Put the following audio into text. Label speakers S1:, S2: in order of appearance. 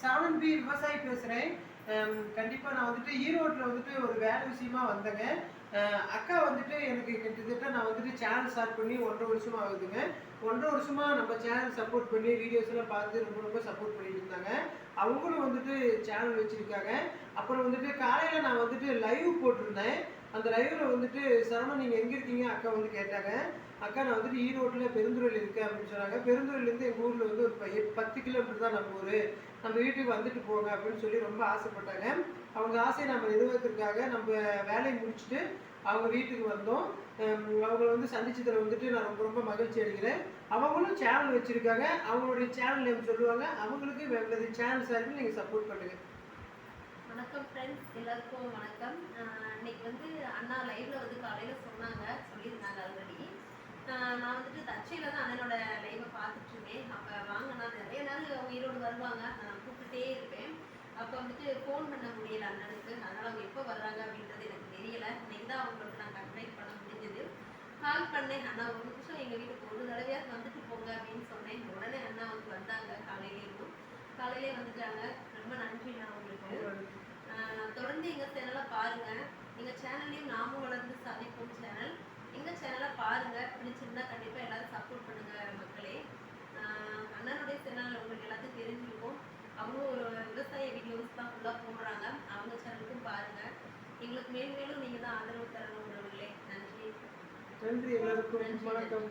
S1: Saravanan B விவசாயி பேசுகிறேன். கண்டிப்பாக நான் வந்துட்டு ஈரோட்டில் வந்துட்டு ஒரு வேலை விஷயமா வந்தேங்க. அக்கா வந்துட்டு எனக்கு கிட்டத்தட்ட நான் வந்துட்டு சேனல் ஸ்டார்ட் பண்ணி 1.5 வருஷமாக ஆகுதுங்க. 1.5 வருஷமாக நம்ம சேனல் சப்போர்ட் பண்ணி வீடியோஸ் எல்லாம் பார்த்து ரொம்ப ரொம்ப சப்போர்ட் பண்ணிட்டு இருந்தாங்க. அவங்களும் வந்துட்டு சேனல் வச்சுருக்காங்க. அப்புறம் வந்துட்டு காலையில் நான் வந்துட்டு லைவ் போட்டிருந்தேன். அந்த லைவில் வந்துட்டு சரவணன் நீங்கள் எங்கே இருக்கீங்க அக்கா வந்து கேட்டாங்க. அக்கா நான் வந்துட்டு ஈரோட்டில் பெருந்துறையில் இருக்கேன் அப்படின்னு சொன்னாங்க. பெருந்துறையிலேருந்து எங்கள் ஊரில் வந்து ஒரு 10 கிலோமீட்டர் தான் நம்ம ஊர். நம்ம வீட்டுக்கு வந்துட்டு போங்க அப்படின்னு சொல்லி ரொம்ப ஆசைப்பட்டாங்க. அவங்க ஆசையை நம்ம நிறைவேற்றுறதுக்காக நம்ம வேலையை முடிச்சுட்டு அவங்க வீட்டுக்கு வந்தோம். அவங்கள வந்து சந்திச்சதில் வந்துட்டு நான் ரொம்ப ரொம்ப மகிழ்ச்சி அடைகிறேன். அவங்களும் சேனல் வச்சுருக்காங்க. அவங்களுடைய சேனல் நேம் சொல்லுவாங்க. அவங்களுக்கு எங்களது சேனல் சார்பில் நீங்கள் சப்போர்ட் பண்ணுங்கள்.
S2: வணக்கம் ஃப்ரெண்ட்ஸ், எல்லாருக்கும் வணக்கம். இன்னைக்கு வந்து அண்ணா லைவ்ல வந்து காலையில் சொல்லியிருந்தாங்க ஆல்ரெடி. நான் வந்துட்டு தச்சையில் தான் அண்ணனோட லைவை பார்த்துட்டு இருந்தேன். அப்போ வாங்கினா நிறைய நாள் அவங்க ஈரோடு வருவாங்க, நான் கூப்பிட்டுட்டே இருப்பேன். அப்போ வந்துட்டு ஃபோன் பண்ண முடியல அண்ணனுக்கு, அதனால் அவங்க எப்போ வர்றாங்க அப்படின்றது எனக்கு தெரியலை. இன்னைக்கு தான் அவங்களுக்கு நான் கன்வெக்ட் பண்ண முடிஞ்சது. கால் பண்ணேன், அண்ணா ஒரு நிமிஷம் எங்கள் வீட்டுக்கு ஒரு தடவையாக வந்துட்டு போங்க அப்படின்னு சொன்னேன். உடனே அண்ணா வந்து வந்தாங்க. காலையிலே வந்துட்டாங்க. ரொம்ப நன்றி நான் உங்களுக்கு. தொடர்ந்து எங்கள் சேனலை பாருங்கள். எங்கள் சேனல்லையும் நாமும் வளர்ந்து சாதிப்போம் சேனல். எங்கள் சேனலை பாருங்கள், பிடிச்சிருந்தா கண்டிப்பாக எல்லோரும் சப்போர்ட் பண்ணுங்கள் மக்களே. அண்ணனுடைய சேனலில் உங்களுக்கு எல்லாத்தையும் தெரிஞ்சிருக்கும். அவங்களும் ஒரு விவசாய வீடியோஸ் தான் ஃபுல்லாக போடுறாங்க. அவங்க சேனலுக்கும் பாருங்கள். எங்களுக்கு மேலும் மேலும் நீங்கள் தான் ஆதரவு தரணும் உறவுகளே. நன்றி.
S1: நன்றி எல்லாருக்கும். வணக்கம்.